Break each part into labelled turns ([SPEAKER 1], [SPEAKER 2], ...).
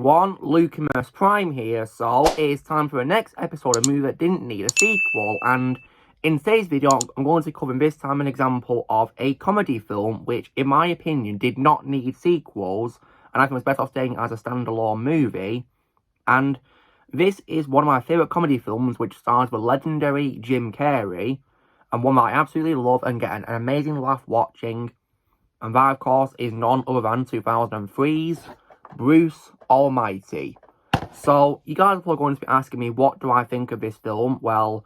[SPEAKER 1] everyone, Lucamus Prime here. So it is time for the next episode of a movie that didn't need a sequel, and in today's video I'm going to be covering this time an example of a comedy film which in my opinion did not need sequels, and I think was better off staying as a standalone movie. And this is one of my favourite comedy films, which stars the legendary Jim Carrey, and one that I absolutely love and get an amazing laugh watching. And that, of course, is none other than 2003's Bruce Almighty. So, you guys are going to be asking me, what do I think of this film? Well,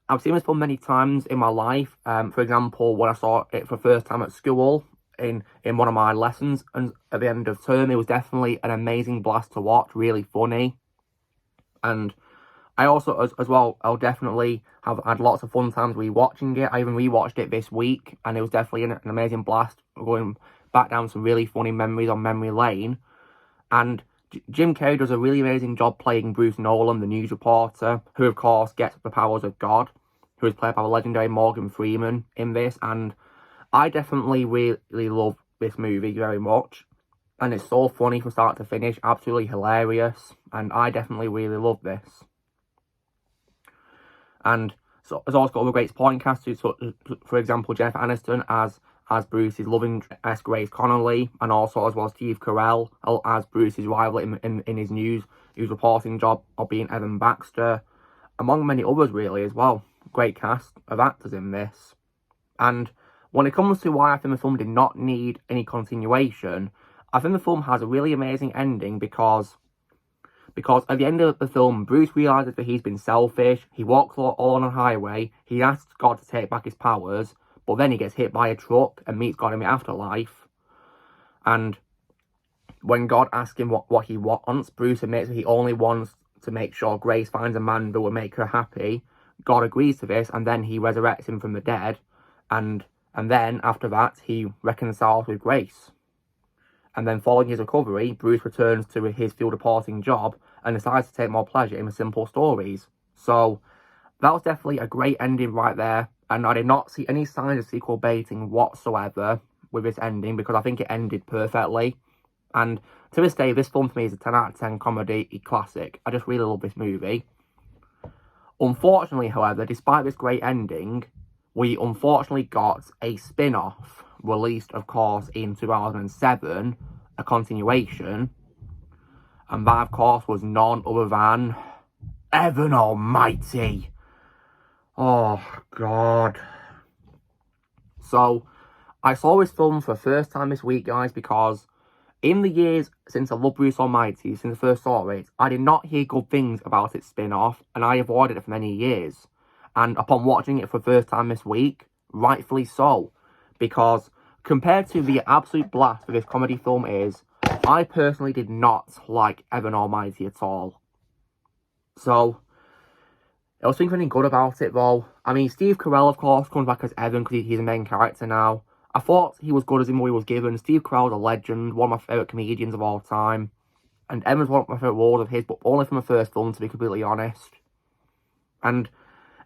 [SPEAKER 1] I've seen this film many times in my life. For example, when I saw it for the first time at school, in one of my lessons, and at the end of term, it was definitely an amazing blast to watch, really funny. And I also, as well, I'll definitely have had lots of fun times rewatching it. I even rewatched it this week, and it was definitely an amazing blast, going back down some really funny memories on memory lane. And Jim Carrey does a really amazing job playing Bruce Nolan, the news reporter, who of course gets the powers of God, who is played by the legendary Morgan Freeman in this. And I definitely really love this movie very much. And it's so funny from start to finish, absolutely hilarious. And I definitely really love this. And so it's also got other great supporting cast, so, for example, Jennifer Aniston as Bruce's loving interest Grace Connolly, and also as well Steve Carell as Bruce's rival in his news reporting job of being Evan Baxter, among many others really as well. Great cast of actors in this. And when it comes to why I think the film did not need any continuation, I think the film has a really amazing ending because at the end of the film, Bruce realises that he's been selfish, he walks all on a highway, he asks God to take back his powers, but then he gets hit by a truck and meets God in the afterlife. And when God asks him what he wants, Bruce admits that he only wants to make sure Grace finds a man that will make her happy. God agrees to this, and then he resurrects him from the dead, and then, after that, he reconciles with Grace. And then following his recovery, Bruce returns to his field reporting job and decides to take more pleasure in the simple stories. So that was definitely a great ending right there. And I did not see any signs of sequel baiting whatsoever with this ending, because I think it ended perfectly. And to this day, this film for me is a 10 out of 10 comedy classic. I just really love this movie. Unfortunately, however, despite this great ending, we unfortunately got a spin-off, released, of course, in 2007, a continuation, and that, of course, was none other than Evan Almighty. Oh, God. So, I saw this film for the first time this week, guys, because in the years since I loved Bruce Almighty, since I first saw it, I did not hear good things about its spin-off, and I avoided it for many years. And upon watching it for the first time this week, rightfully so, because compared to the absolute blast that this comedy film is, I personally did not like Evan Almighty at all. So, I was thinking anything good about it though. I mean, Steve Carell, of course, comes back as Evan because he's a main character now. I thought he was good as in what he was given. Steve Carell's a legend, one of my favourite comedians of all time. And Evan's one of my favourite roles of his, but only from the first film, to be completely honest. And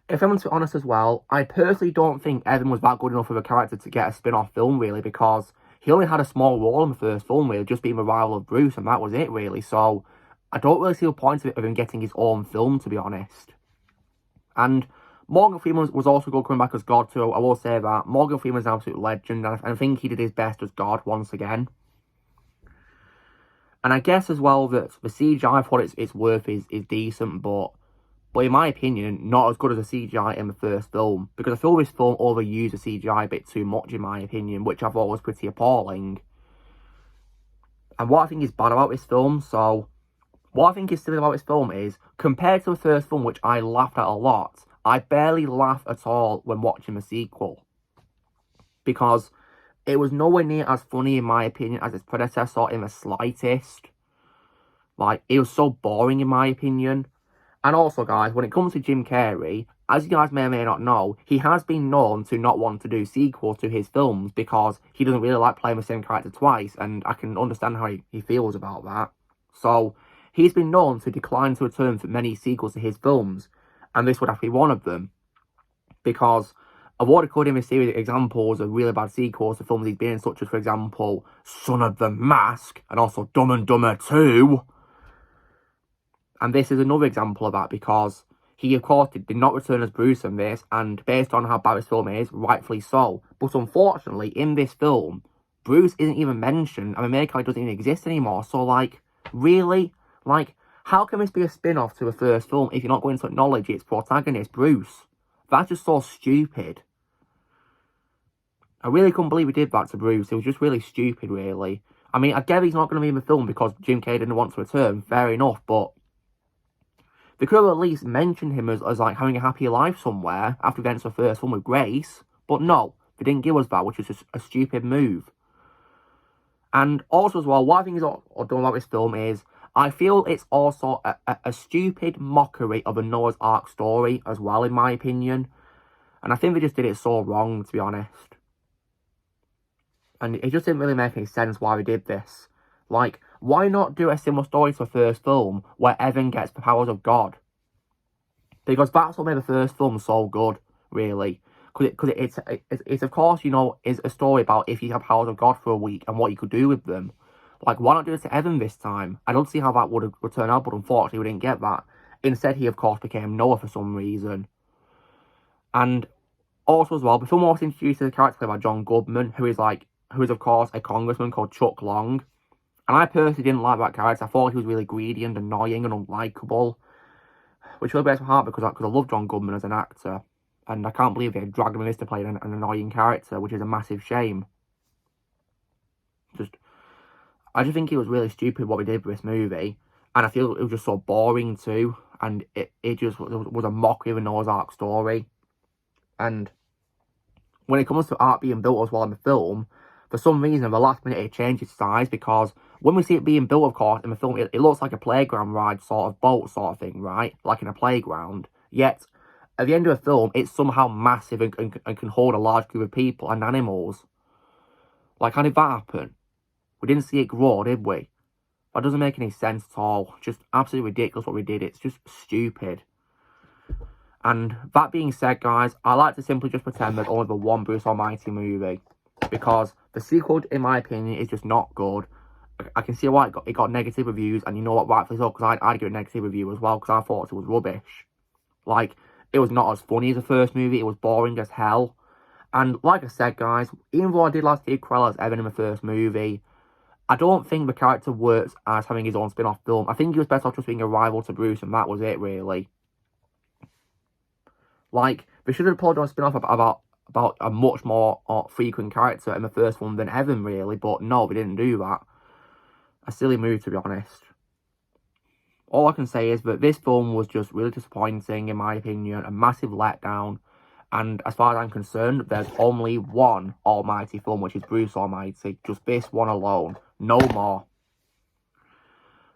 [SPEAKER 1] if I'm to be honest as well, I personally don't think Evan was that good enough of a character to get a spin-off film, really, because he only had a small role in the first film, really, just being the rival of Bruce, and that was it, really. So, I don't really see the point of him getting his own film, to be honest. And Morgan Freeman was also good coming back as God, too. I will say that. Morgan Freeman's an absolute legend, and I think he did his best as God once again. And I guess as well that the CGI for what it's worth is decent, but in my opinion, not as good as the CGI in the first film, because I feel this film overused the CGI a bit too much, in my opinion, which I thought was pretty appalling. And what I think is bad about this film, what I think is silly about this film is, compared to the first film, which I laughed at a lot, I barely laugh at all when watching the sequel. Because it was nowhere near as funny, in my opinion, as its predecessor in the slightest. Like, it was so boring, in my opinion. And also, guys, when it comes to Jim Carrey, as you guys may or may not know, he has been known to not want to do sequels to his films because he doesn't really like playing the same character twice, and I can understand how he feels about that. So, he's been known to decline to return for many sequels to his films, and this would have to be one of them. Because I've already covered in this series examples of really bad sequels to films he's been in, such as, for example, Son of the Mask, and also Dumb and Dumber 2. And this is another example of that, because he, of course, did not return as Bruce in this, and based on how bad this film is, rightfully so. But unfortunately, in this film, Bruce isn't even mentioned, and the main character doesn't even exist anymore. So, like, really? Like, how can this be a spin-off to the first film if you're not going to acknowledge its protagonist, Bruce? That's just so stupid. I really couldn't believe he did that to Bruce. It was just really stupid, really. I mean, I get he's not going to be in the film because Jim Carrey didn't want to return, fair enough, but they could have at least mentioned him as like, having a happy life somewhere after events of the first film with Grace, but no, they didn't give us that, which is just a stupid move. And also as well, what I think is done about this film is, I feel it's also a stupid mockery of a Noah's Ark story as well, in my opinion. And I think they just did it so wrong, to be honest. And it just didn't really make any sense why they did this. Like, why not do a similar story to the first film, where Evan gets the powers of God? Because that's what made the first film so good, really. Because it's of course, you know, is a story about if you have powers of God for a week and what you could do with them. Like, why not do it to Evan this time? I don't see how that would turn out, but unfortunately we didn't get that. Instead, he, of course, became Noah for some reason. And also, as well, the film was introduced to a character played by John Goodman, who is, of course, a congressman called Chuck Long. And I personally didn't like that character. I thought he was really greedy and annoying and unlikable. Which really breaks my heart, because I love John Goodman as an actor. And I can't believe they dragged him in this to play an annoying character, which is a massive shame. I just think it was really stupid what we did with this movie. And I feel it was just so boring too. And it just was a mockery of a Noah's Ark story. And when it comes to art being built as well in the film, for some reason, at the last minute, it changed its size, because when we see it being built, of course, in the film, it looks like a playground ride sort of boat sort of thing, right? Like in a playground. Yet, at the end of the film, it's somehow massive and can hold a large group of people and animals. Like, how did that happen? We didn't see it grow, did we? That doesn't make any sense at all. Just absolutely ridiculous what we did. It's just stupid. And that being said, guys, I like to simply just pretend there's only the one Bruce Almighty movie. Because the sequel, in my opinion, is just not good. I can see why it got negative reviews, and you know what, rightfully so, because I'd give it a negative review as well, because I thought it was rubbish. Like, it was not as funny as the first movie, it was boring as hell. And like I said, guys, even though I did like Steve Carell as Evan in the first movie, I don't think the character works as having his own spin-off film. I think he was better off just being a rival to Bruce, and that was it, really. Like, they should have pulled on a spin-off about a much more frequent character in the first one than Evan, really. But no, they didn't do that. A silly move, to be honest. All I can say is that this film was just really disappointing, in my opinion. A massive letdown. And as far as I'm concerned, there's only one Almighty film, which is Bruce Almighty. Just this one alone. No more.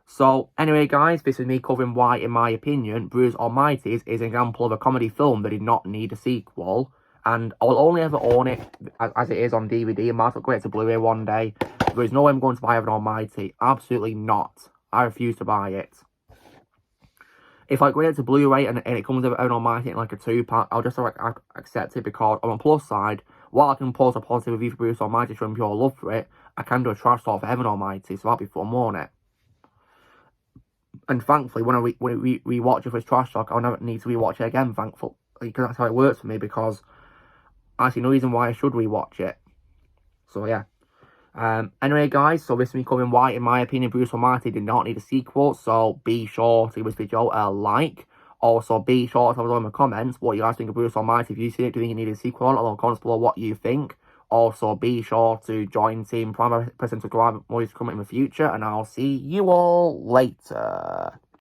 [SPEAKER 1] So, anyway, guys, this is me covering why, in my opinion, Bruce Almighty is an example of a comedy film that did not need a sequel. And I'll only ever own it as it is on DVD. I might upgrade it to Blu-ray one day. There is no way I'm going to buy Evan Almighty. Absolutely not. I refuse to buy it. If I upgrade it to Blu-ray and it comes with Evan Almighty in like a 2-pack, I'll just accept it, because on the plus side, while I can post a positive review for Bruce Almighty showing pure love for it, I can do a trash talk for Evan Almighty, so that'll be fun, won't it? And thankfully, when I re-watch it for his trash talk, I'll never need to re-watch it again, thankfully, because that's how it works for me, because I see no reason why I should re-watch it. So, yeah. Anyway, guys, so this is me covering why, in my opinion, Bruce Almighty did not need a sequel. So, be sure to give this video a like. Also, be sure to have in the comments what you guys think of Bruce Almighty. If you've seen it, do you think it needed a sequel? Or in the comments below what you think. Also, be sure to join Team Prime, press and subscribe, more to come in the future. And I'll see you all later.